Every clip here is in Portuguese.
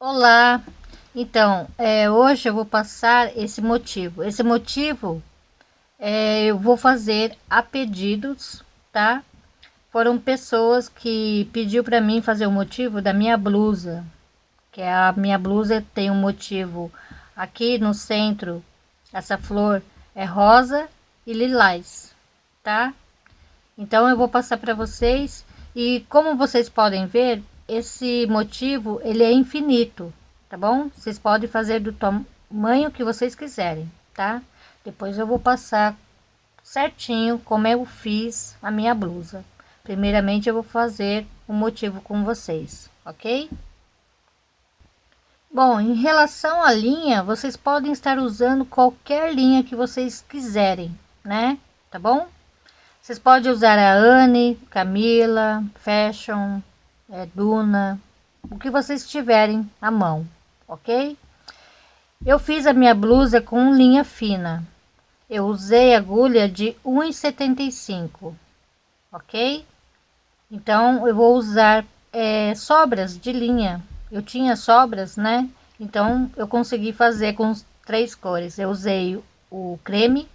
Olá, então, hoje eu vou passar esse motivo. Esse motivo eu vou fazer a pedidos, tá? Foram pessoas que pediu para mim fazer o motivo da minha blusa, que é a minha blusa tem um motivo aqui no centro. Essa flor é rosa e lilás, tá? Então eu vou passar para vocês e como vocês podem ver, esse motivo ele é infinito, tá bom? Vocês podem fazer do tamanho que vocês quiserem, tá? Depois eu vou passar certinho como eu fiz a minha blusa. Primeiramente eu vou fazer o motivo com vocês, ok? Bom, em relação à linha, vocês podem estar usando qualquer linha que vocês quiserem, né? Tá bom? Vocês podem usar a Anne, Camila, Fashion, Duna, o que vocês tiverem à mão, ok? Eu fiz a minha blusa com linha fina. Eu usei agulha de 1,75, ok? Então eu vou usar sobras de linha. Eu tinha sobras, né? Então eu consegui fazer com três cores. Eu usei o creme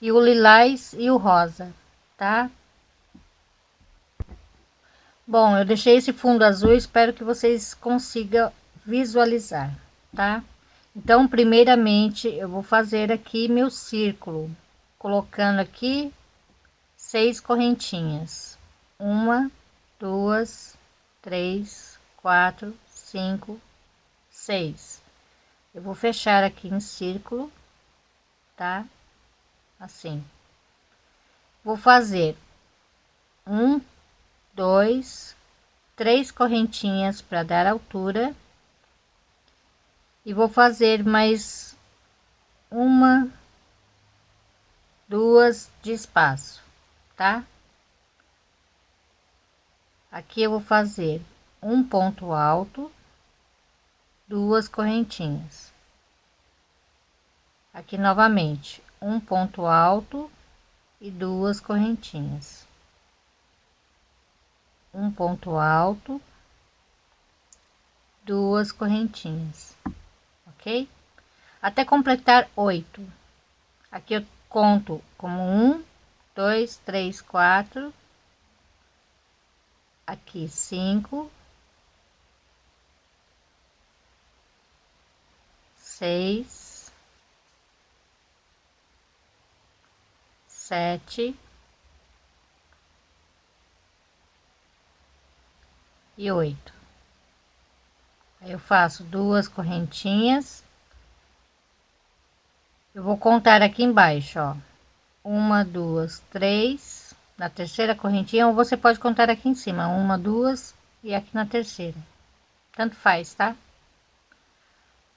e o lilás e o rosa, tá? Bom, eu deixei esse fundo azul, espero que vocês consigam visualizar, tá? Então, primeiramente, eu vou fazer aqui meu círculo, colocando aqui 6 correntinhas. Uma, duas, três, quatro, cinco, seis. Eu vou fechar aqui em círculo, tá? Assim. Vou fazer um, dois, três correntinhas para dar altura e vou fazer mais uma, duas de espaço, tá? Aqui eu vou fazer um ponto alto, duas correntinhas. Aqui novamente um ponto alto e duas correntinhas. Um ponto alto, duas correntinhas, ok? Até completar 8. Aqui eu conto como 1, 2, 3, 4. Aqui 5, 6, 7 e 8. Aí eu faço duas correntinhas. Eu vou contar aqui embaixo, ó. Uma, duas, três. Na terceira correntinha, ou você pode contar aqui em cima. Uma, duas e aqui na terceira. Tanto faz, tá?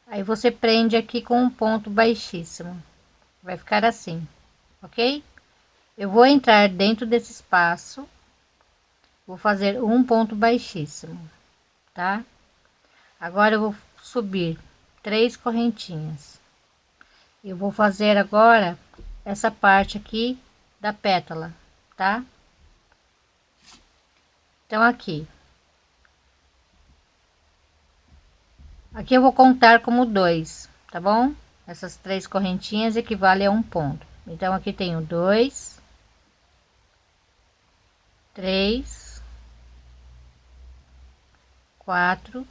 Aí você prende aqui com um ponto baixíssimo. Vai ficar assim, ok? Eu vou entrar dentro desse espaço. Vou fazer um ponto baixíssimo, tá? Agora eu vou subir três correntinhas. Eu vou fazer agora essa parte aqui da pétala, tá? Então aqui eu vou contar como 2, tá bom? Essas três correntinhas equivalem a um ponto. Então aqui tenho 2, 3, 4,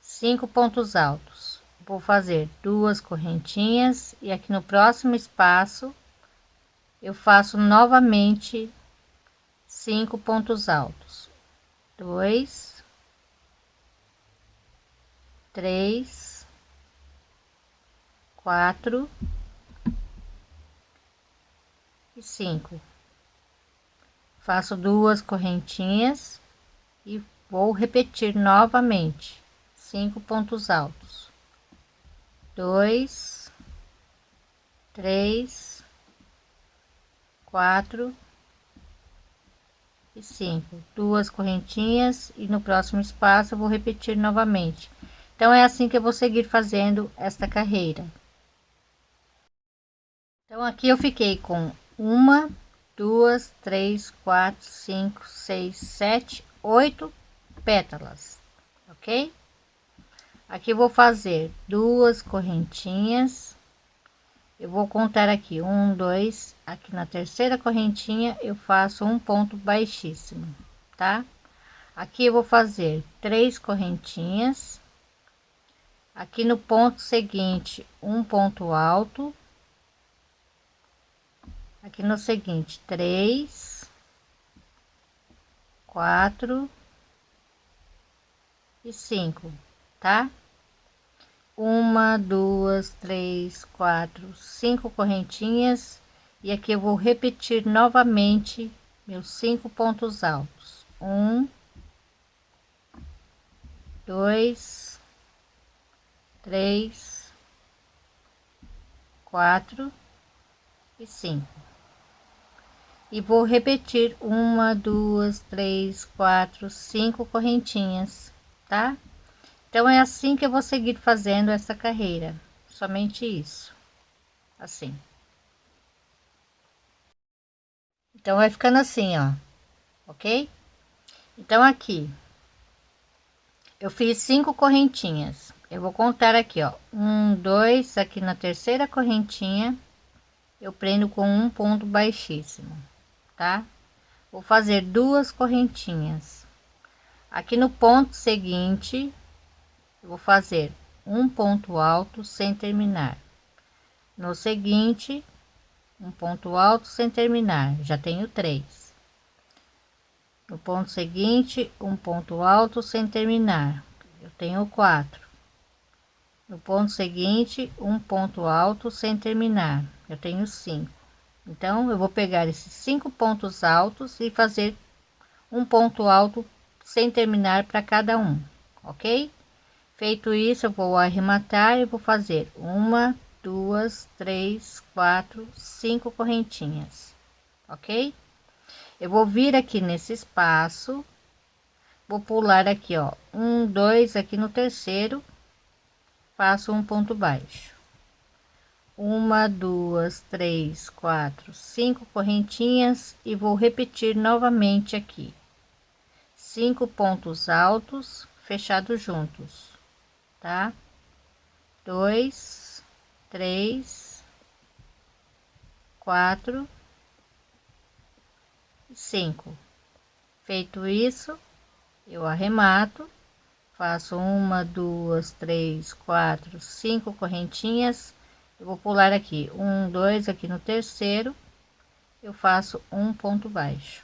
5 pontos altos. Vou fazer duas correntinhas e aqui no próximo espaço eu faço novamente 5 pontos altos. 2, 3, 4 e 5. Faço duas correntinhas e vou repetir novamente 5 pontos altos. 2, 3, 4 e 5. Duas correntinhas e no próximo espaço eu vou repetir novamente. Então é assim que eu vou seguir fazendo esta carreira. Então aqui eu fiquei com uma, duas, três, quatro, cinco, seis, sete, 8 pétalas, ok? Aqui vou fazer 2 correntinhas. Eu vou contar aqui 1, 2, aqui na terceira correntinha eu faço um ponto baixíssimo, tá? Aqui eu vou fazer 3 correntinhas. Aqui no ponto seguinte, um ponto alto. Aqui no seguinte, 3, 4 e 5, tá? 1, 2, 3, 4, 5 correntinhas. E aqui eu vou repetir novamente meus 5 pontos altos. 1, 2, 3, 4 e 5. E vou repetir 1, 2, 3, 4, 5 correntinhas, tá? Então é assim que eu vou seguir fazendo essa carreira, somente isso, assim. Então vai ficando assim, ó, ok? Então aqui eu fiz 5 correntinhas. Eu vou contar aqui, ó, 1, 2, aqui na terceira correntinha eu prendo com um ponto baixíssimo, tá? Vou fazer 2 correntinhas. Aqui no ponto seguinte eu vou fazer um ponto alto sem terminar. No seguinte, um ponto alto sem terminar, já tenho 3. No ponto seguinte, um ponto alto sem terminar, eu tenho 4. No ponto seguinte, um ponto alto sem terminar, eu tenho 5. Então eu vou pegar esses 5 pontos altos e fazer um ponto alto sem terminar para cada um, ok? Feito isso, eu vou arrematar e vou fazer 1, 2, 3, 4, 5 correntinhas, ok? Eu vou vir aqui nesse espaço, vou pular aqui, ó, 1, 2, aqui no terceiro, faço um ponto baixo. 1, 2, 3, 4, 5 correntinhas e vou repetir novamente aqui. 5 pontos altos fechados juntos, tá? 2, 3, 4, 5. Feito isso, eu arremato, faço 1, 2, 3, 4, 5 correntinhas. Eu vou pular aqui 1, 2, aqui no terceiro eu faço um ponto baixo.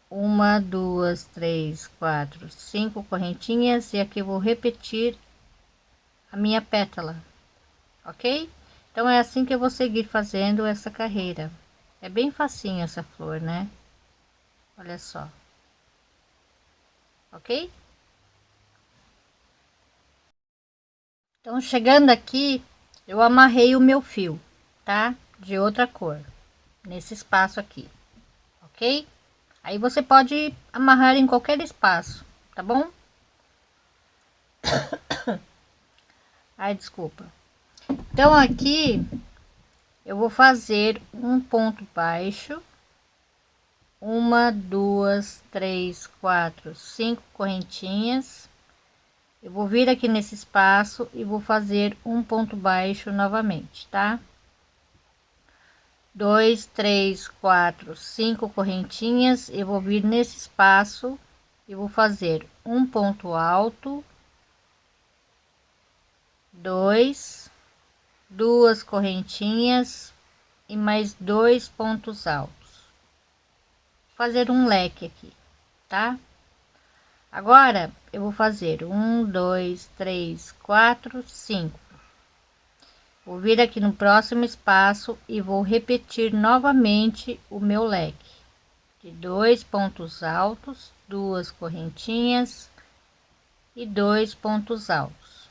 1, 2, 3, 4, 5 correntinhas e aqui eu vou repetir a minha pétala, ok? Então é assim que eu vou seguir fazendo essa carreira. É bem facinho essa flor, né? Olha só, ok? Então chegando aqui, eu amarrei o meu fio, tá? De outra cor, nesse espaço aqui, ok? Aí você pode amarrar em qualquer espaço, tá bom? Ai, desculpa. Então aqui eu vou fazer um ponto baixo, 1, 2, 3, 4, 5 correntinhas. Eu vou vir aqui nesse espaço e vou fazer um ponto baixo novamente, tá? 2, 3, 4, 5 correntinhas. Eu vou vir nesse espaço e vou fazer um ponto alto, 2, 2 correntinhas e mais 2 pontos altos. Fazer um leque aqui, tá? Agora eu vou fazer 1, 2, 3, 4, 5. Vou vir aqui no próximo espaço e vou repetir novamente o meu leque de 2 pontos altos, 2 correntinhas e 2 pontos altos,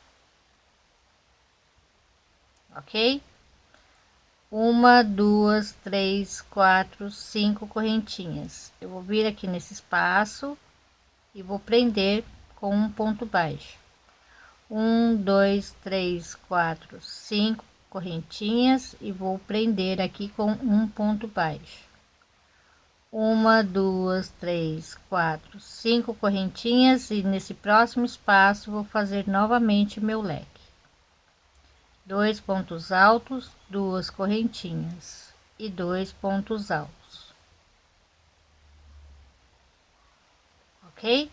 ok? 1, 2, 3, 4, 5 correntinhas. Eu vou vir aqui nesse espaço e vou prender com um ponto baixo. 1, 2, 3, 4, 5 correntinhas e vou prender aqui com um ponto baixo. uma, duas, três, quatro, 5 correntinhas, e nesse próximo espaço vou fazer novamente meu leque. 2 pontos altos, 2 correntinhas e 2 pontos altos, ok?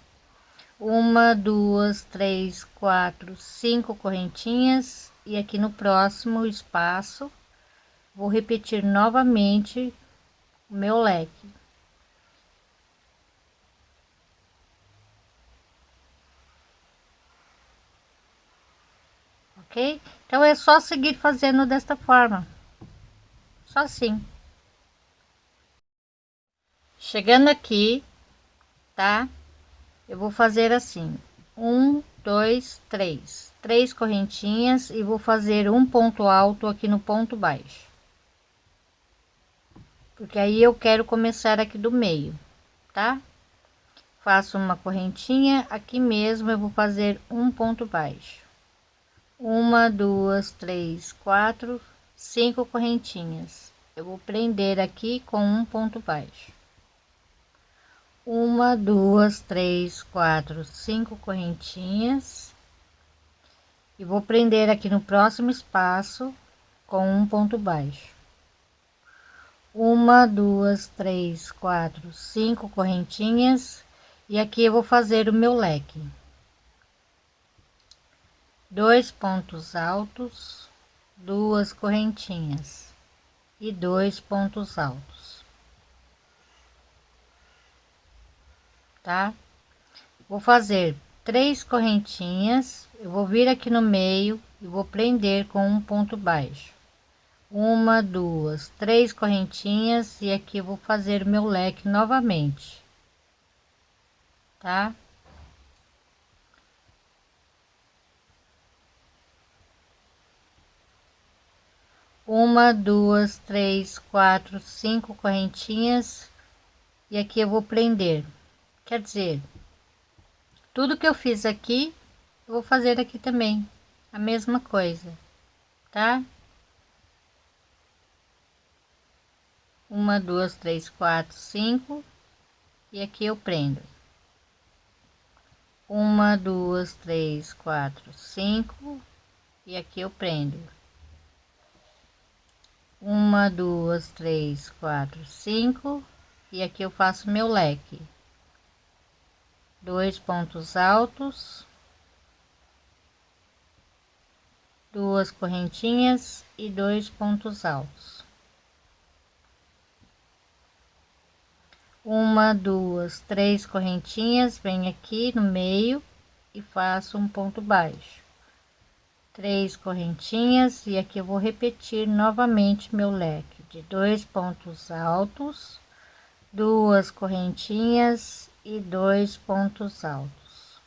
Uma, duas, três, quatro, 5 correntinhas, e aqui no próximo espaço vou repetir novamente o meu leque. Ok? Então é só seguir fazendo desta forma, só assim. Chegando aqui, tá? Eu vou fazer assim: 1, 2, 3, 3 correntinhas, e vou fazer um ponto alto aqui no ponto baixo, porque aí eu quero começar aqui do meio, tá? Faço uma correntinha aqui mesmo, eu vou fazer um ponto baixo, uma, duas, três, quatro, 5 correntinhas, eu vou prender aqui com um ponto baixo, uma, duas, três, quatro, 5 correntinhas, e vou prender aqui no próximo espaço com um ponto baixo, uma, duas, três, quatro, 5 correntinhas, e aqui eu vou fazer o meu leque. 2 pontos altos, 2 correntinhas e 2 pontos altos, tá? Vou fazer 3 correntinhas, eu vou vir aqui no meio e vou prender com um ponto baixo, uma, duas, 3 correntinhas, e aqui eu vou fazer meu leque novamente, tá? Uma, duas, três, quatro, 5 correntinhas, e aqui eu vou prender. Quer dizer, tudo que eu fiz aqui, eu vou fazer aqui também, a mesma coisa, tá? Uma, duas, três, quatro, 5, e aqui eu prendo. Uma, duas, três, quatro, 5, e aqui eu prendo. Uma, duas, três, quatro, 5, e aqui eu faço meu leque. 2 pontos altos, 2 correntinhas e 2 pontos altos. Uma, duas, 3 correntinhas, venho aqui no meio e faço um ponto baixo. 3 correntinhas, e aqui eu vou repetir novamente meu leque de 2 pontos altos, 2 correntinhas e 2 pontos altos.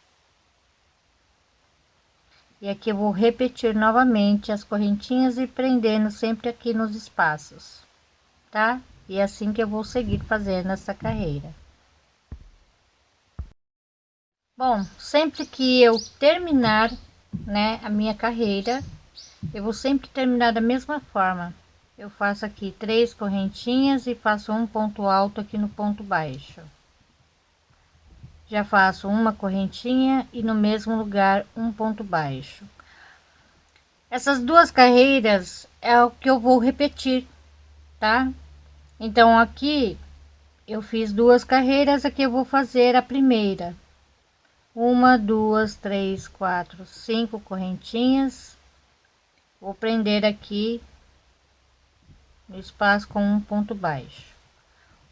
E aqui eu vou repetir novamente as correntinhas e prendendo sempre aqui nos espaços, tá? E é assim que eu vou seguir fazendo essa carreira. Bom, sempre que eu terminar, né, a minha carreira, eu vou sempre terminar da mesma forma. Eu faço aqui 3 correntinhas e faço um ponto alto aqui no ponto baixo. Já faço uma correntinha e no mesmo lugar um ponto baixo. Essas duas carreiras é o que eu vou repetir, tá? Então aqui eu fiz 2 carreiras, aqui eu vou fazer a primeira. Uma, duas, três, quatro, 5 correntinhas, vou prender aqui no espaço com um ponto baixo.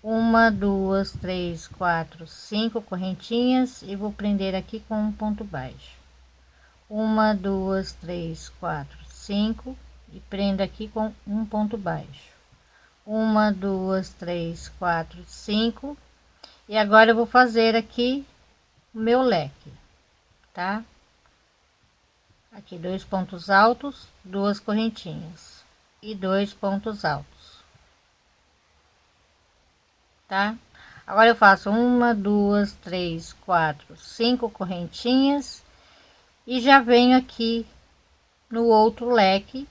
Uma, duas, três, quatro, 5 correntinhas, e vou prender aqui com um ponto baixo. Uma, duas, três, quatro, 5, e prendo aqui com um ponto baixo. Uma, duas, três, quatro, 5, e agora eu vou fazer aqui o meu leque, tá? Aqui 2 pontos altos, 2 correntinhas e 2 pontos altos, tá? Agora eu faço uma, duas, três, quatro, 5 correntinhas, e já venho aqui no outro leque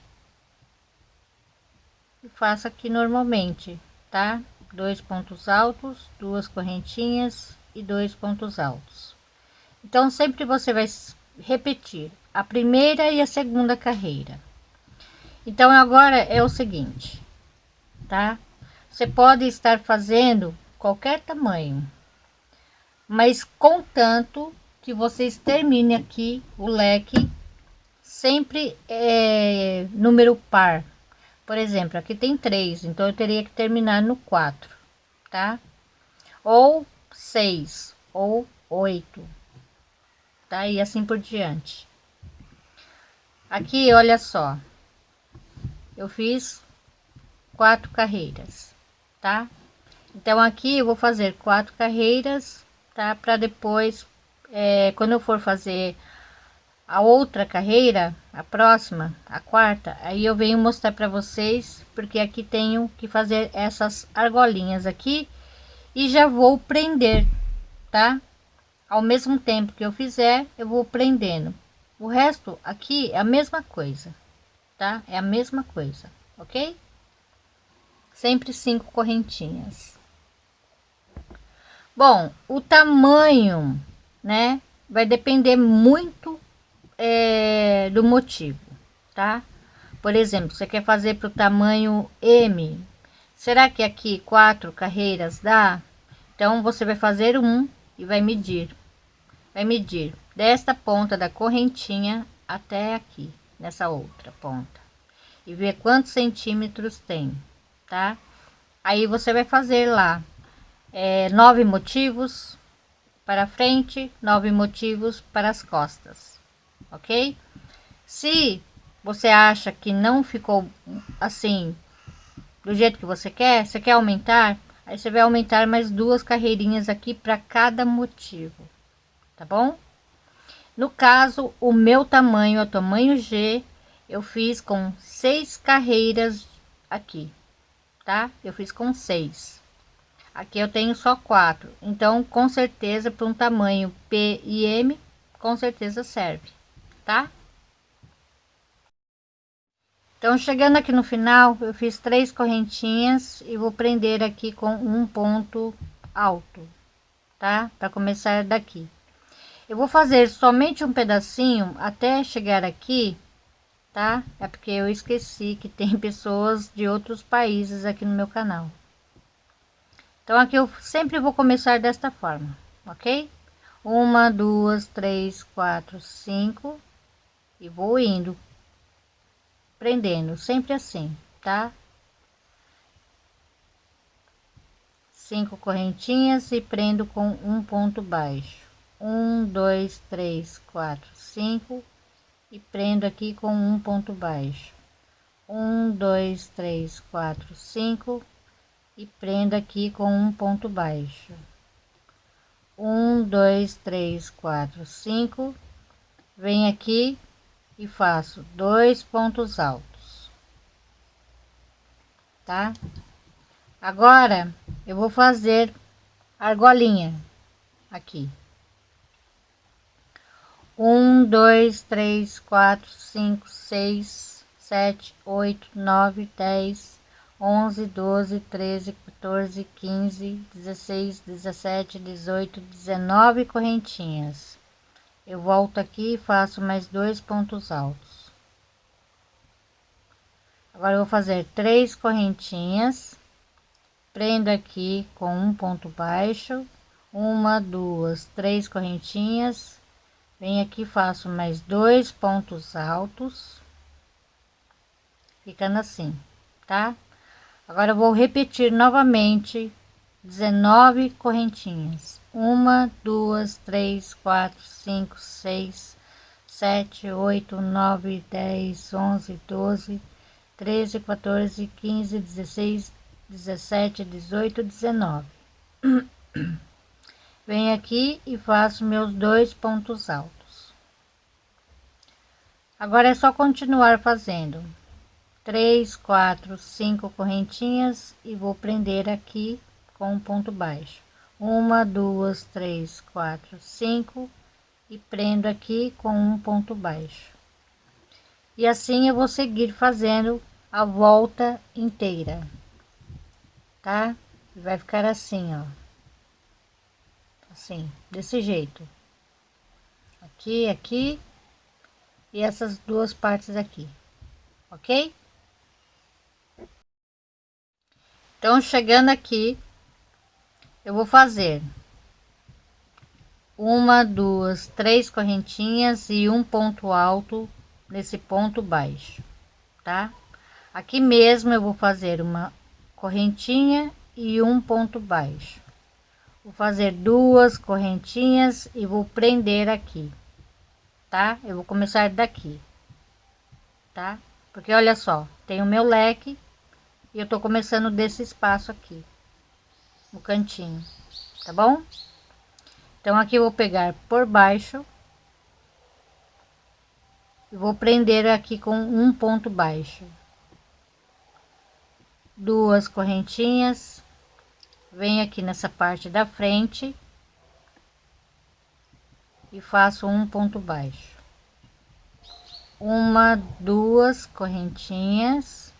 e faço aqui normalmente, tá? 2 pontos altos, 2 correntinhas e 2 pontos altos. Então sempre você vai repetir a primeira e a segunda carreira. Então agora é o seguinte, tá? Você pode estar fazendo qualquer tamanho, mas contanto que vocês terminem aqui o leque sempre número par. Por exemplo, aqui tem 3, então eu teria que terminar no 4, tá? Ou 6, ou 8, tá? E assim por diante. Aqui, olha só, eu fiz 4 carreiras, tá? Então aqui eu vou fazer 4 carreiras, tá? Para depois, quando eu for fazer a outra carreira, a próxima, a quarta, aí eu venho mostrar para vocês, porque aqui tenho que fazer essas argolinhas aqui e já vou prender, tá? Ao mesmo tempo que eu fizer, eu vou prendendo. O resto aqui é a mesma coisa, tá? É a mesma coisa, ok? Sempre 5 correntinhas. Bom, o tamanho, né, vai depender muito do motivo, tá? Por exemplo, você quer fazer para o tamanho M, será que aqui 4 carreiras dá? Então você vai fazer e vai medir desta ponta da correntinha até aqui nessa outra ponta e ver quantos centímetros tem, tá? Aí você vai fazer lá 9 motivos para frente, 9 motivos para as costas, ok? Se você acha que não ficou assim do jeito que você quer aumentar, aí você vai aumentar mais 2 carreirinhas aqui para cada motivo, tá bom? No caso, o meu tamanho é o tamanho G, eu fiz com 6 carreiras aqui, tá? Eu fiz com 6. Aqui eu tenho só 4, então com certeza para um tamanho P e M, com certeza serve, tá? Então chegando aqui no final, eu fiz 3 correntinhas e vou prender aqui com um ponto alto, tá? Para começar daqui. Eu vou fazer somente um pedacinho até chegar aqui, tá? É porque eu esqueci que tem pessoas de outros países aqui no meu canal. Então aqui eu sempre vou começar desta forma, ok? 1, 2, 3, 4, 5 e vou indo, prendendo, sempre assim, tá? 5 correntinhas e prendo com um ponto baixo. 1, 2, 3, 4, 5 e prendo aqui com um ponto baixo. 1, 2, 3, 4, 5 e prendo aqui com um ponto baixo. 1, 2, 3, 4, 5, venho aqui e faço 2 pontos altos, tá? Agora eu vou fazer argolinha aqui. 1, 2, 3, 4, 5, 6, 7, 8, 9, 10, 11, 12, 13, 14, 15, 16, 17, 18, 19 correntinhas. Eu volto aqui e faço mais 2 pontos altos. Agora eu vou fazer 3 correntinhas, prendo aqui com um ponto baixo, 1, 2, 3 correntinhas, venho aqui, faço mais 2 pontos altos, ficando assim, tá? Agora eu vou repetir novamente 19 correntinhas. 1, 2, 3, 4, 5, 6, 7, 8, 9, 10, 11, 12, 13, 14, 15, 16, 17, 18, 19. Venho aqui e faço meus 2 pontos altos. Agora é só continuar fazendo 3, 4, 5 correntinhas e vou prender aqui com um ponto baixo. 1, 2, 3, 4, 5 e prendo aqui com um ponto baixo. E assim eu vou seguir fazendo a volta inteira, tá? Vai ficar assim, ó. Assim, desse jeito. Aqui, aqui. E essas duas partes aqui. Ok? Então, chegando aqui, eu vou fazer uma, duas, três correntinhas e um ponto alto nesse ponto baixo, tá? Aqui mesmo eu vou fazer uma correntinha e um ponto baixo. Vou fazer duas correntinhas e vou prender aqui, tá? Eu vou começar daqui, tá? Porque olha só, tem o meu leque e eu tô começando desse espaço aqui, no cantinho, tá bom? Então aqui eu vou pegar por baixo e vou prender aqui com um ponto baixo, duas correntinhas, venho aqui nessa parte da frente e faço um ponto baixo, uma, duas correntinhas,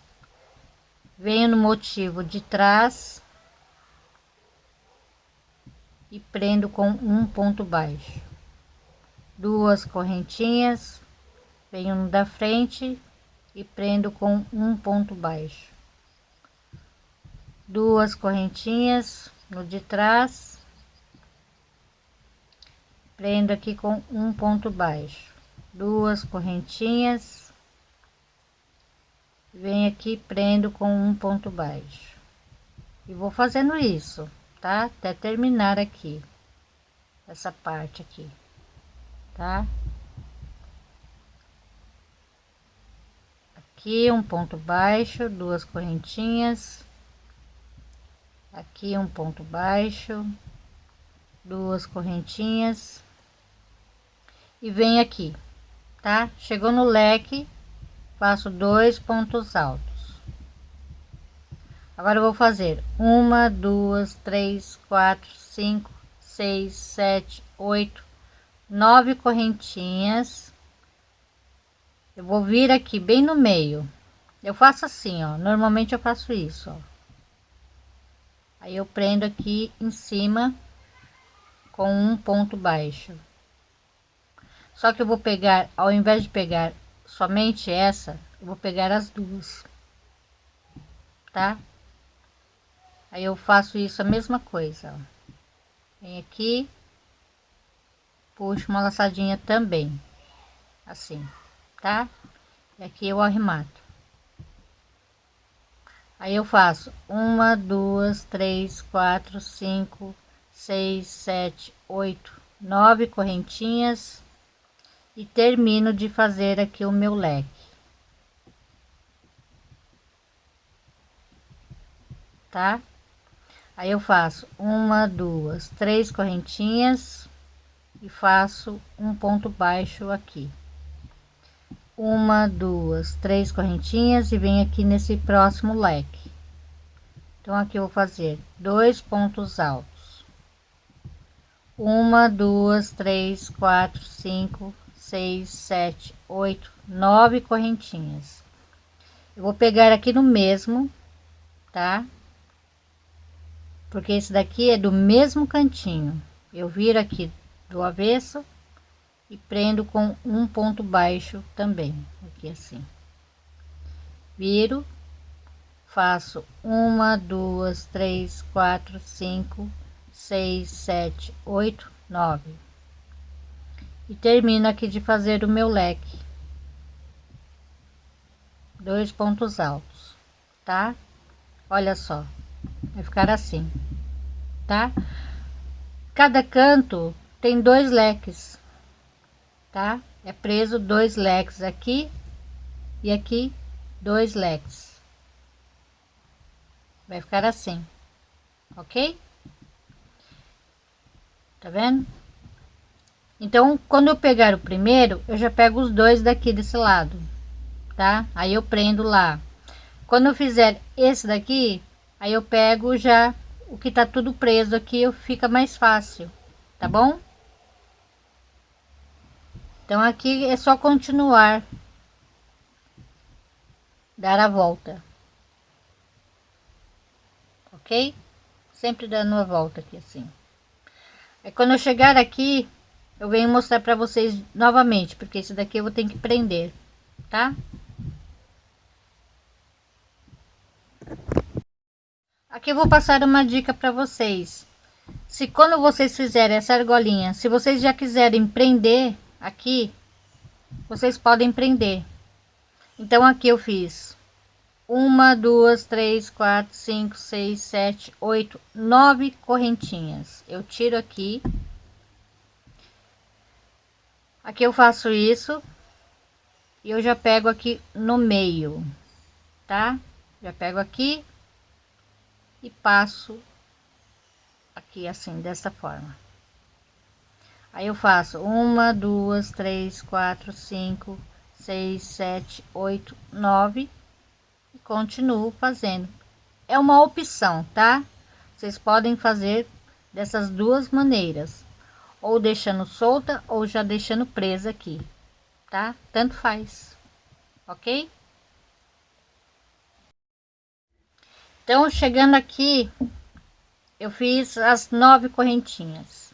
venho no motivo de trás e prendo com um ponto baixo, duas correntinhas, venho no da frente e prendo com um ponto baixo, duas correntinhas no de trás, prendo aqui com um ponto baixo, duas correntinhas, venho aqui, prendo com um ponto baixo e vou fazendo isso, tá? Até terminar aqui essa parte aqui, tá? Aqui um ponto baixo, duas correntinhas, aqui um ponto baixo, duas correntinhas e vem aqui, tá? Chegou no leque, faço dois pontos altos. Agora eu vou fazer uma, duas, três, quatro, cinco, seis, sete, oito, 9 correntinhas. Eu vou vir aqui bem no meio. Eu faço assim, ó. Normalmente eu faço isso, ó. Aí eu prendo aqui em cima com um ponto baixo. Só que eu vou pegar, ao invés de pegar somente essa, eu vou pegar as duas, tá? Aí eu faço isso a mesma coisa, ó. Vem aqui, puxo uma laçadinha também, assim, tá? E aqui eu arremato. Aí eu faço uma, duas, três, quatro, cinco, seis, sete, oito, 9 correntinhas e termino de fazer aqui o meu leque, tá? Aí eu faço uma, duas, três correntinhas e faço um ponto baixo aqui, uma, duas, três correntinhas e venho aqui nesse próximo leque. Então aqui eu vou fazer dois pontos altos, uma, duas, três, quatro, cinco, seis, sete, oito, 9 correntinhas. Eu vou pegar aqui no mesmo, tá? Porque esse daqui é do mesmo cantinho. Eu viro aqui do avesso e prendo com um ponto baixo também, aqui assim. Viro, faço uma, duas, três, quatro, cinco, seis, sete, oito, 9 e termino aqui de fazer o meu leque, dois pontos altos, tá? Olha só, vai ficar assim, tá? Cada canto tem dois leques, tá? É preso dois leques aqui e aqui dois leques. Vai ficar assim, ok? Tá vendo? Então, quando eu pegar o primeiro, eu já pego os dois daqui desse lado, tá? Aí eu prendo lá. Quando eu fizer esse daqui, aí eu pego já o que tá tudo preso aqui, fica mais fácil, tá bom? Então aqui é só continuar, dar a volta, ok? sempre dando uma volta aqui assim. Aí quando eu chegar aqui, eu venho mostrar para vocês novamente, porque esse daqui eu vou ter que prender, tá? Aqui eu vou passar uma dica para vocês. Se quando vocês fizerem essa argolinha, se vocês já quiserem prender aqui, vocês podem prender. Então aqui eu fiz 9 correntinhas. Eu tiro aqui. Aqui eu faço isso e eu já pego aqui no meio, tá? Já pego aqui e passo aqui assim, dessa forma. Aí eu faço 1, 2, 3, 4, 5, 6, 7, 8, 9 e continuo fazendo. É uma opção, tá? Vocês podem fazer dessas duas maneiras, ou deixando solta ou já deixando presa aqui, tá? Tanto faz, ok? Então, chegando aqui, eu fiz as 9 correntinhas.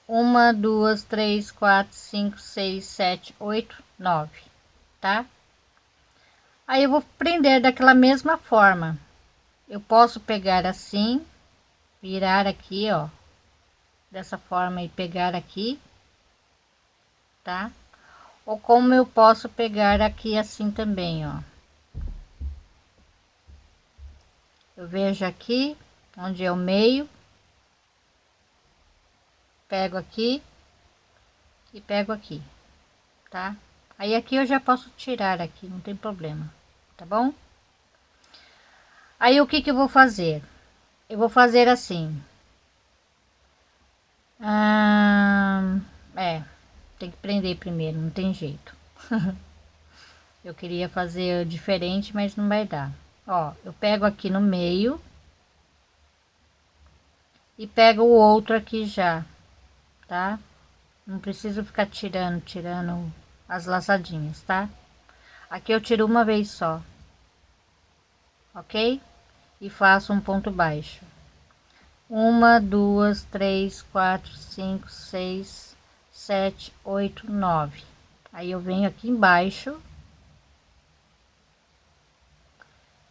1, 2, 3, 4, 5, 6, 7, 8, 9, tá? Aí eu vou prender daquela mesma forma. Eu posso pegar assim, virar aqui, ó, dessa forma e pegar aqui, tá? Ou como eu posso pegar aqui assim também, ó. Eu vejo aqui onde é o meio, pego aqui e pego aqui, tá? Aí aqui eu já posso tirar aqui, não tem problema, tá bom? Aí o que que eu vou fazer? Eu vou fazer assim. Tem que prender primeiro, não tem jeito. Eu queria fazer diferente, mas não vai dar. Ó, eu pego aqui no meio e pego o outro aqui já, tá? Não preciso ficar tirando as laçadinhas, tá? Aqui eu tiro uma vez só, ok? E faço um ponto baixo. 1, 2, 3, 4, 5, 6, 7, 8, 9. Aí eu venho aqui embaixo.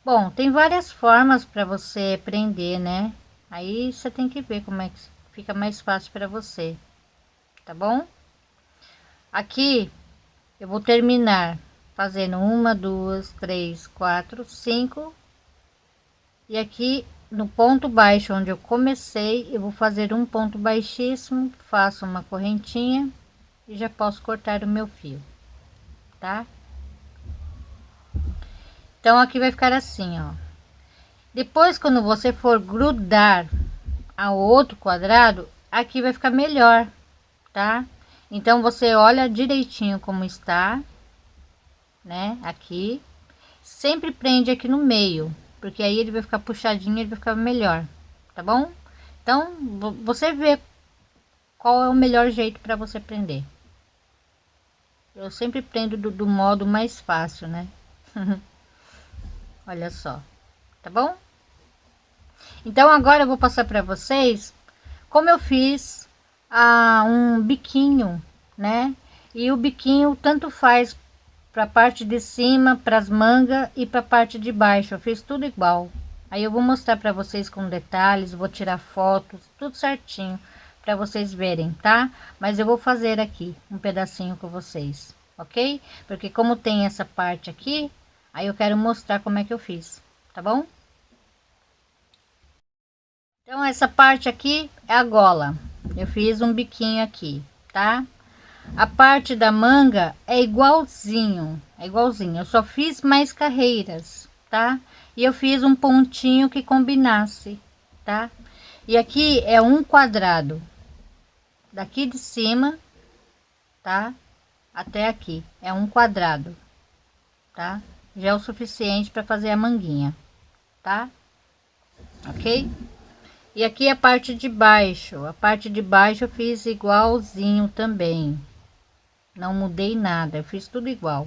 Bom, tem várias formas para você prender, né? Aí você tem que ver como é que fica mais fácil para você, tá bom? Aqui eu vou terminar fazendo 1, 2, 3, 4, 5. E aqui no ponto baixo onde eu comecei, eu vou fazer um ponto baixíssimo, faço uma correntinha e já posso cortar o meu fio, tá? Então aqui vai ficar assim, ó. Depois, quando você for grudar ao outro quadrado, aqui vai ficar melhor, tá? Então você olha direitinho como está, né? Aqui sempre prende aqui no meio, porque aí ele vai ficar puxadinho, ele vai ficar melhor, tá bom? Então você vê qual é o melhor jeito para você prender. Eu sempre prendo do modo mais fácil, né? Olha só, tá bom? Então agora eu vou passar para vocês como eu fiz um biquinho, né? E o biquinho tanto faz para a parte de cima, para as mangas e para a parte de baixo. Eu fiz tudo igual. Aí eu vou mostrar para vocês com detalhes, vou tirar fotos, tudo certinho para vocês verem, tá? Mas eu vou fazer aqui um pedacinho com vocês, ok? Porque como tem essa parte aqui, aí eu quero mostrar como é que eu fiz, tá bom? Então essa parte aqui é a gola. Eu fiz um biquinho aqui, tá? A parte da manga é igualzinho, eu só fiz mais carreiras, tá? E eu fiz um pontinho que combinasse, tá? E aqui é um quadrado, daqui de cima, tá? Até aqui, é um quadrado, tá? Já é o suficiente para fazer a manguinha, tá? Ok? E aqui a parte de baixo, eu fiz igualzinho também. Não mudei nada, eu fiz tudo igual.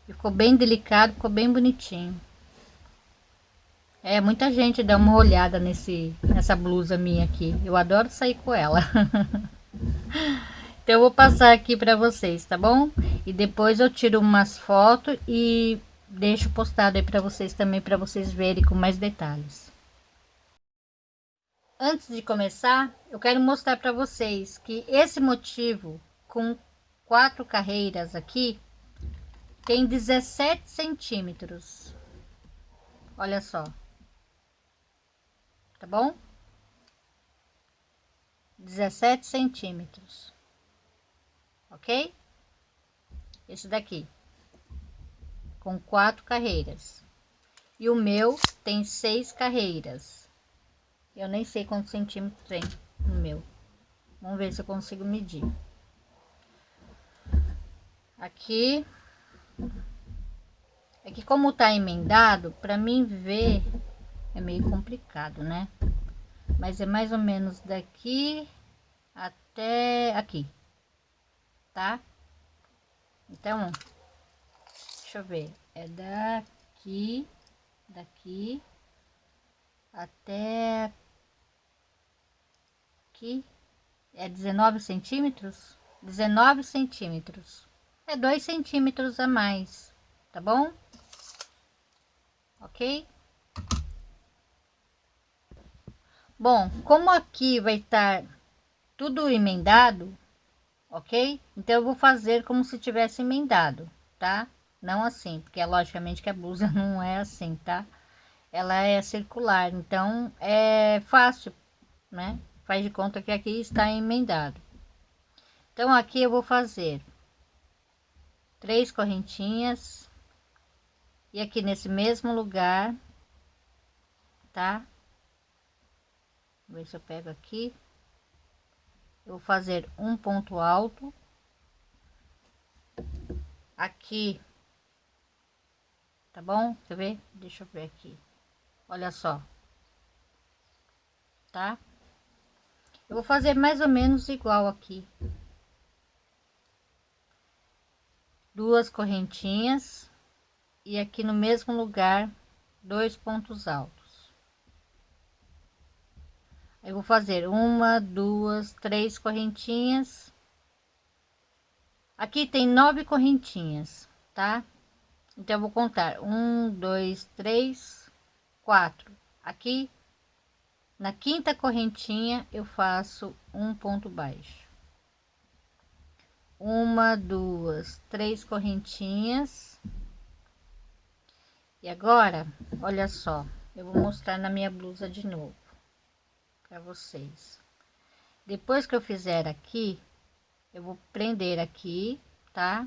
Ficou bem delicado, ficou bem bonitinho. Muita gente dá uma olhada nessa blusa minha aqui. Eu adoro sair com ela. Então eu vou passar aqui para vocês, tá bom? E depois eu tiro umas fotos e deixo postado aí para vocês também, para vocês verem com mais detalhes. Antes de começar, eu quero mostrar para vocês que esse motivo com 4 carreiras aqui tem 17 centímetros. Olha só. Tá bom? 17 centímetros. Ok? Esse daqui. Com 4 carreiras. E o meu tem 6 carreiras. Eu nem sei quantos centímetros tem no meu. Vamos ver se eu consigo medir. Aqui. É que como tá emendado, para mim ver é meio complicado, né? Mas é mais ou menos daqui até aqui, tá? Então, deixa eu ver, é daqui até aqui, é 19 centímetros? 19 centímetros, é 2 centímetros a mais, tá bom? Ok? Bom, como aqui vai estar tudo emendado, ok? Então eu vou fazer como se tivesse emendado, tá? Não assim, porque logicamente que a blusa não é assim, tá? Ela é circular, então é fácil, né? Faz de conta que aqui está emendado. Então aqui eu vou fazer 3 correntinhas e aqui nesse mesmo lugar, tá? Vou ver se eu pego aqui. Eu vou fazer um ponto alto aqui, tá bom? Quer ver? Deixa eu ver aqui. Olha só, tá? Eu vou fazer mais ou menos igual aqui. 2 correntinhas e aqui no mesmo lugar 2 pontos altos. Eu vou fazer 1, 2, 3 correntinhas. Aqui tem 9 correntinhas, tá? Então eu vou contar 1, 2, 3, 4. Aqui na quinta correntinha eu faço um ponto baixo. 1, 2, 3 correntinhas. E agora, olha só, eu vou mostrar na minha blusa de novo para vocês. Depois que eu fizer aqui, eu vou prender aqui, tá?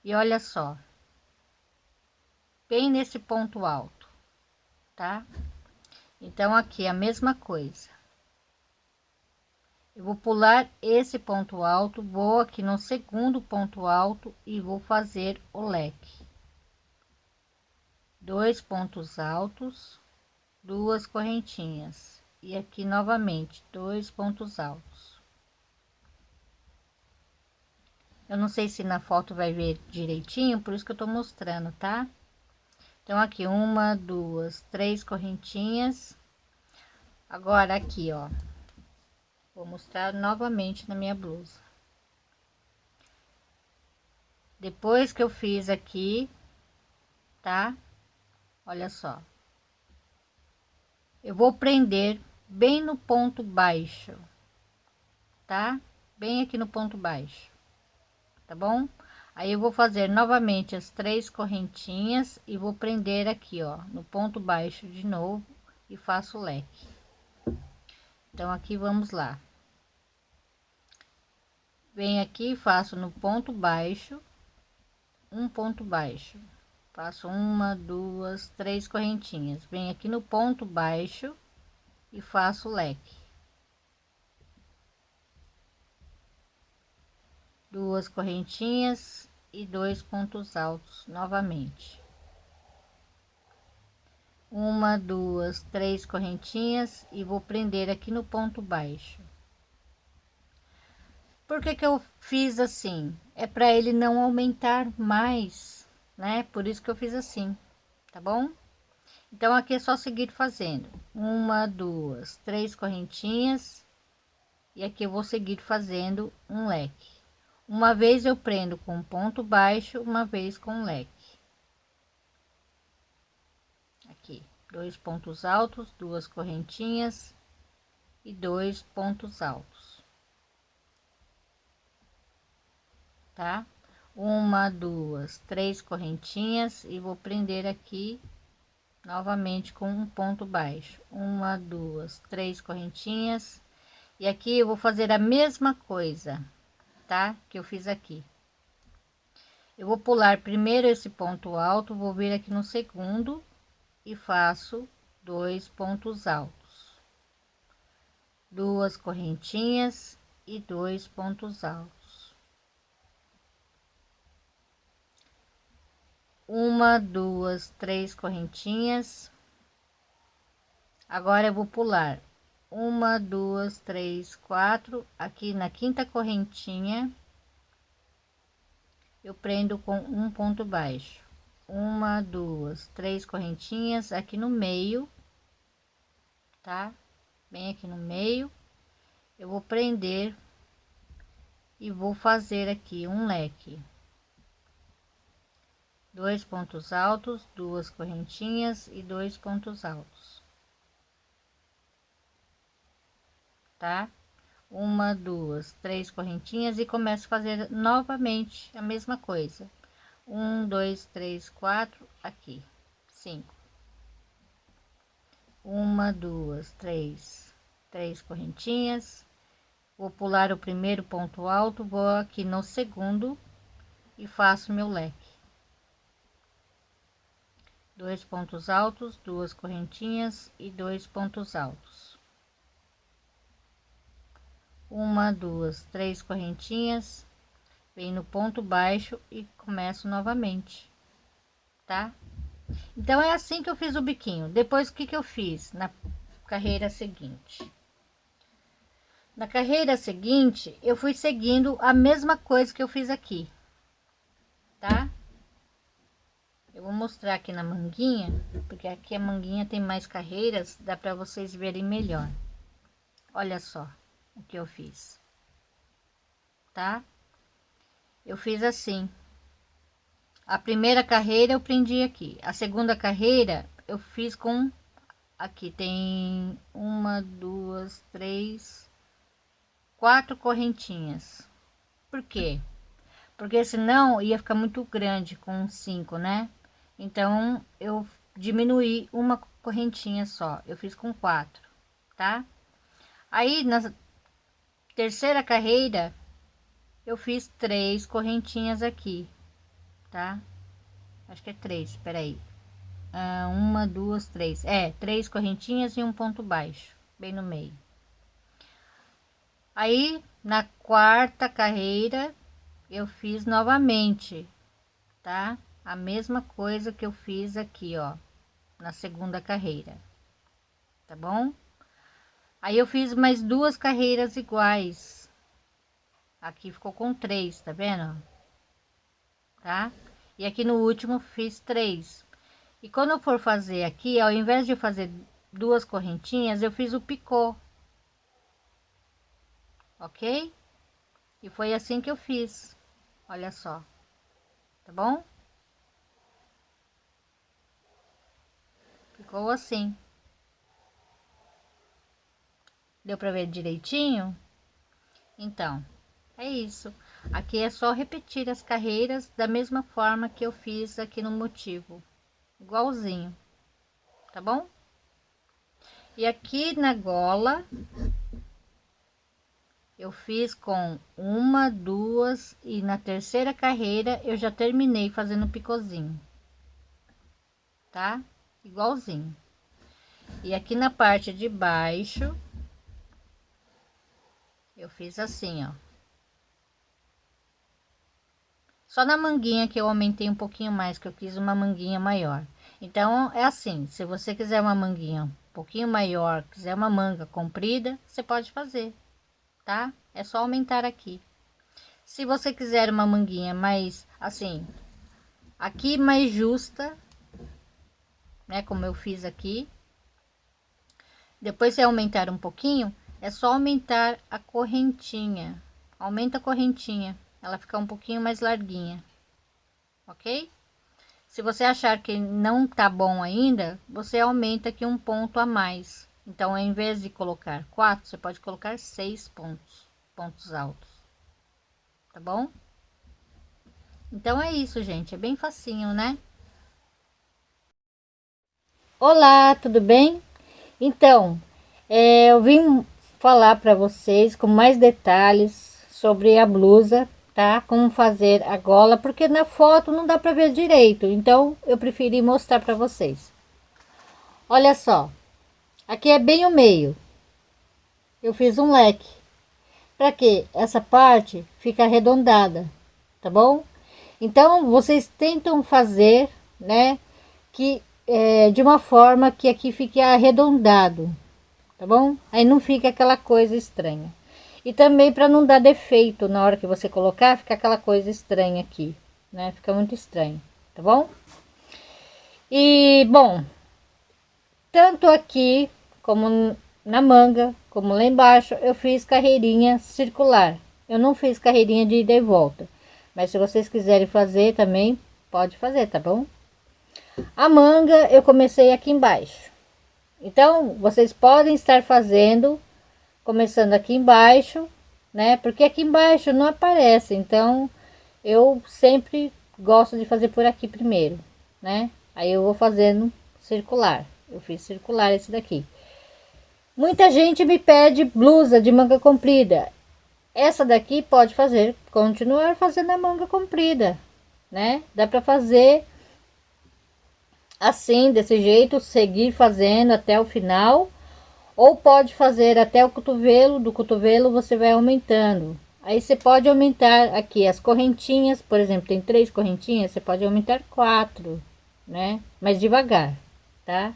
E olha só, bem nesse ponto alto, tá? Então aqui a mesma coisa. Eu vou pular esse ponto alto, vou aqui no segundo ponto alto e vou fazer o leque. 2 pontos altos, 2 correntinhas e aqui novamente 2 pontos altos. Eu não sei se na foto vai ver direitinho, por isso que eu tô mostrando, tá? Então aqui 1, 2, 3 correntinhas. Agora aqui, ó, vou mostrar novamente na minha blusa. Depois que eu fiz aqui, tá? Olha só, eu vou prender bem no ponto baixo, tá? Bem aqui no ponto baixo, tá bom? Aí eu vou fazer novamente as 3 correntinhas e vou prender aqui, ó, no ponto baixo de novo e faço o leque. Então aqui vamos lá. Venho aqui, faço no ponto baixo, um ponto baixo, faço 1, 2, 3 correntinhas, venho aqui no ponto baixo e faço o leque. 2 correntinhas e 2 pontos altos novamente. 1, 2, 3 correntinhas e vou prender aqui no ponto baixo. Por que que eu fiz assim? É para ele não aumentar mais, né? Por isso que eu fiz assim, tá bom? Então aqui é só seguir fazendo uma, duas, três correntinhas, e aqui eu vou seguir fazendo um leque. Uma vez eu prendo com ponto baixo, uma vez com leque. Aqui, dois pontos altos, duas correntinhas e dois pontos altos, tá? Uma, duas, três correntinhas e vou prender aqui novamente com um ponto baixo. Uma, duas, três correntinhas, e aqui eu vou fazer a mesma coisa, tá? Que eu fiz aqui. Eu vou pular primeiro esse ponto alto, vou vir aqui no segundo e faço dois pontos altos, duas correntinhas e dois pontos altos. Uma, duas, três correntinhas. Agora eu vou pular uma, duas, três, quatro. Aqui na quinta correntinha eu prendo com um ponto baixo. Uma, duas, três correntinhas aqui no meio, tá? Bem aqui no meio eu vou prender e vou fazer aqui um leque, dois pontos altos, duas correntinhas e dois pontos altos, tá? Uma, duas, três correntinhas e começo a fazer novamente a mesma coisa. Um, dois, três, quatro, aqui, cinco. Uma, duas, três correntinhas. Vou pular o primeiro ponto alto, vou aqui no segundo e faço meu leque. Dois pontos altos, duas correntinhas e dois pontos altos. Uma, duas, três correntinhas, vem no ponto baixo e começo novamente, tá? Então é assim que eu fiz o biquinho. Depois o que que eu fiz na carreira seguinte? Na carreira seguinte eu fui seguindo a mesma coisa que eu fiz aqui, tá? Eu vou mostrar aqui na manguinha, porque aqui a manguinha tem mais carreiras, dá para vocês verem melhor. Olha só o que eu fiz, tá? Eu fiz assim. A primeira carreira eu prendi aqui, a segunda carreira eu fiz com aqui tem uma, duas, três, quatro correntinhas. Por quê? Porque senão ia ficar muito grande com cinco, né? Então eu diminuí uma correntinha só, eu fiz com quatro, tá? Aí na terceira carreira eu fiz três correntinhas aqui, tá? Acho que é três, espera aí. Uma, duas, três. Três correntinhas e um ponto baixo, bem no meio. Aí na quarta carreira eu fiz novamente, tá? A mesma coisa que eu fiz aqui, ó, na segunda carreira, tá bom? Aí eu fiz mais duas carreiras iguais. Aqui ficou com três, tá vendo? Tá? E aqui no último fiz três. E quando eu for fazer aqui, ao invés de fazer duas correntinhas, eu fiz o picô. Ok? E foi assim que eu fiz. Olha só. Tá bom? Ficou assim. Deu para ver direitinho? Então, é isso. Aqui é só repetir as carreiras da mesma forma que eu fiz aqui no motivo. Igualzinho. Tá bom? E aqui na gola eu fiz com uma, duas e na terceira carreira eu já terminei fazendo picôzinho, tá? Igualzinho. E aqui na parte de baixo eu fiz assim, ó. Só na manguinha que eu aumentei um pouquinho mais, que eu quis uma manguinha maior. Então é assim, se você quiser uma manguinha um pouquinho maior, quiser uma manga comprida, você pode fazer, tá? É só aumentar aqui. Se você quiser uma manguinha mais assim, aqui mais justa, né? Como eu fiz aqui. Depois, se aumentar um pouquinho, é só aumentar a correntinha. Aumenta a correntinha, ela fica um pouquinho mais larguinha, ok? Se você achar que não tá bom ainda, você aumenta aqui um ponto a mais. Então, ao invés de colocar 4, você pode colocar 6 pontos altos, tá bom? Então é isso, gente, é bem facinho, né? Olá, tudo bem? Então, eu vim falar para vocês com mais detalhes sobre a blusa, tá? Como fazer a gola, porque na foto não dá para ver direito, então eu preferi mostrar para vocês. Olha só, aqui é bem o meio. Eu fiz um leque para que essa parte fique arredondada, tá bom? Então vocês tentam fazer, né, que de uma forma que aqui fique arredondado, tá bom? Aí não fica aquela coisa estranha. E também para não dar defeito na hora que você colocar, fica aquela coisa estranha aqui, né? Fica muito estranho, tá bom? E bom, tanto aqui como na manga, como lá embaixo, eu fiz carreirinha circular. Eu não fiz carreirinha de ida e volta, mas se vocês quiserem fazer também, pode fazer, tá bom? A manga eu comecei aqui embaixo. Então, vocês podem estar fazendo, começando aqui embaixo, né? Porque aqui embaixo não aparece, então eu sempre gosto de fazer por aqui primeiro, né? Aí eu vou fazendo circular. Eu fiz circular esse daqui. Muita gente me pede blusa de manga comprida. Essa daqui pode fazer, continuar fazendo a manga comprida, né? Dá para fazer assim, desse jeito, seguir fazendo até o final, ou pode fazer até o cotovelo, do cotovelo você vai aumentando. Aí você pode aumentar aqui as correntinhas, por exemplo, tem 3 correntinhas, você pode aumentar 4, né? Mas devagar, tá?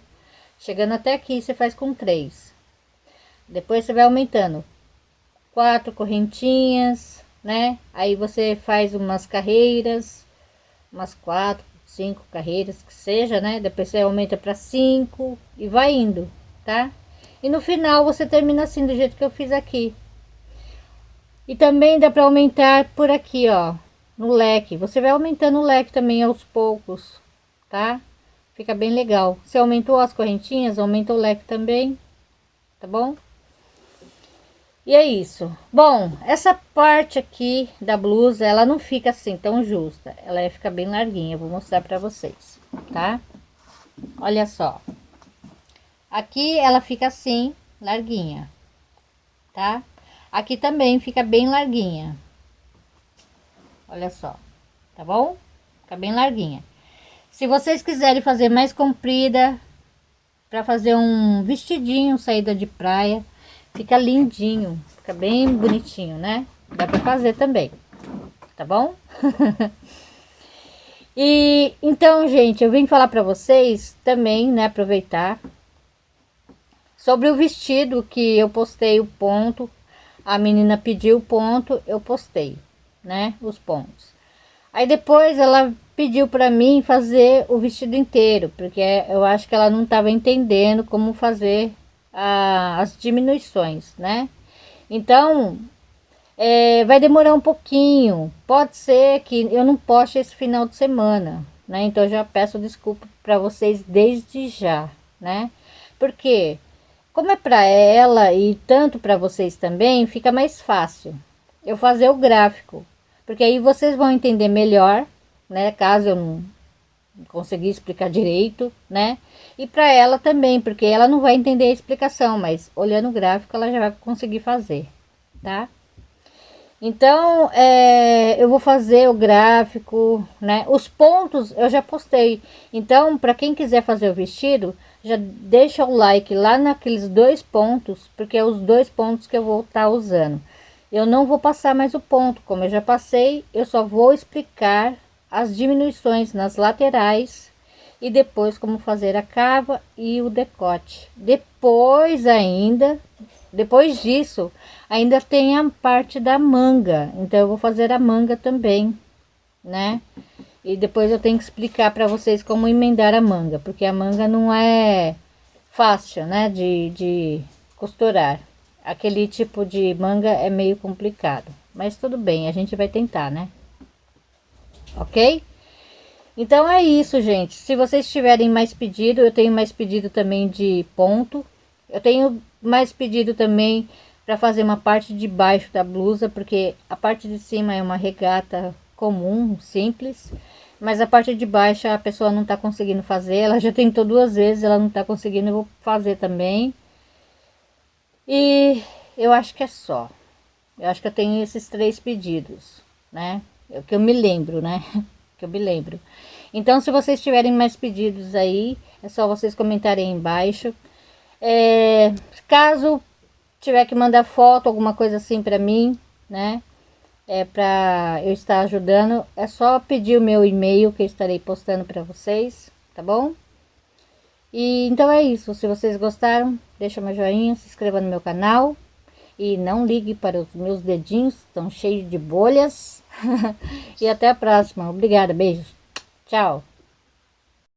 Chegando até aqui, você faz com 3. Depois você vai aumentando 4 correntinhas, né? Aí você faz umas carreiras, umas 4, 5 carreiras que seja, né? Depois você aumenta para 5 e vai indo, tá? E no final você termina assim do jeito que eu fiz aqui. E também dá para aumentar por aqui, ó, no leque. Você vai aumentando o leque também aos poucos, tá? Fica bem legal. Se aumentou as correntinhas, aumenta o leque também, tá bom? E é isso. Bom, essa parte aqui da blusa, ela não fica assim tão justa. Ela fica bem larguinha. Eu vou mostrar pra vocês, tá? Olha só. Aqui ela fica assim, larguinha, tá? Aqui também fica bem larguinha. Olha só, tá bom? Fica bem larguinha. Se vocês quiserem fazer mais comprida, pra fazer um vestidinho, saída de praia, fica lindinho, fica bem bonitinho, né? Dá pra fazer também, tá bom? E então, gente, eu vim falar pra vocês também, né? Aproveitar sobre o vestido que eu postei o ponto. A menina pediu o ponto, eu postei, né? Os pontos. Aí depois ela pediu pra mim fazer o vestido inteiro, porque eu acho que ela não tava entendendo como fazer as diminuições, né? Então, vai demorar um pouquinho. Pode ser que eu não poste esse final de semana, né? Então, eu já peço desculpa para vocês desde já, né? Porque, como é para ela e tanto para vocês também, fica mais fácil eu fazer o gráfico, porque aí vocês vão entender melhor, né? Caso eu não conseguir explicar direito, né? E para ela também, porque ela não vai entender a explicação, mas olhando o gráfico ela já vai conseguir fazer, tá? Então, eu vou fazer o gráfico, né? Os pontos eu já postei. Então, para quem quiser fazer o vestido, já deixa o like lá naqueles 2 pontos, porque é os 2 pontos que eu vou estar usando. Eu não vou passar mais o ponto, como eu já passei, eu só vou explicar as diminuições nas laterais e depois como fazer a cava e o decote. Depois disso, ainda tem a parte da manga, então eu vou fazer a manga também, né? E depois eu tenho que explicar para vocês como emendar a manga, porque a manga não é fácil, né, de costurar. Aquele tipo de manga é meio complicado, mas tudo bem, a gente vai tentar, né? Ok? Então é isso, gente. Se vocês tiverem mais pedido, eu tenho mais pedido também de ponto. Eu tenho mais pedido também para fazer uma parte de baixo da blusa, porque a parte de cima é uma regata comum, simples, mas a parte de baixo a pessoa não tá conseguindo fazer. Ela já tentou 2 vezes, ela não tá conseguindo, eu vou fazer também. E eu acho que é só. Eu acho que eu tenho esses 3 pedidos, né? É o que eu me lembro, né? Que eu me lembro. Então, se vocês tiverem mais pedidos aí, é só vocês comentarem aí embaixo. Caso tiver que mandar foto, alguma coisa assim pra mim, né? Pra eu estar ajudando, é só pedir o meu e-mail que eu estarei postando pra vocês, tá bom? E então é isso. Se vocês gostaram, deixa meu joinha, se inscreva no meu canal. E não ligue para os meus dedinhos, estão cheios de bolhas. E até a próxima. Obrigada, beijos. Tchau.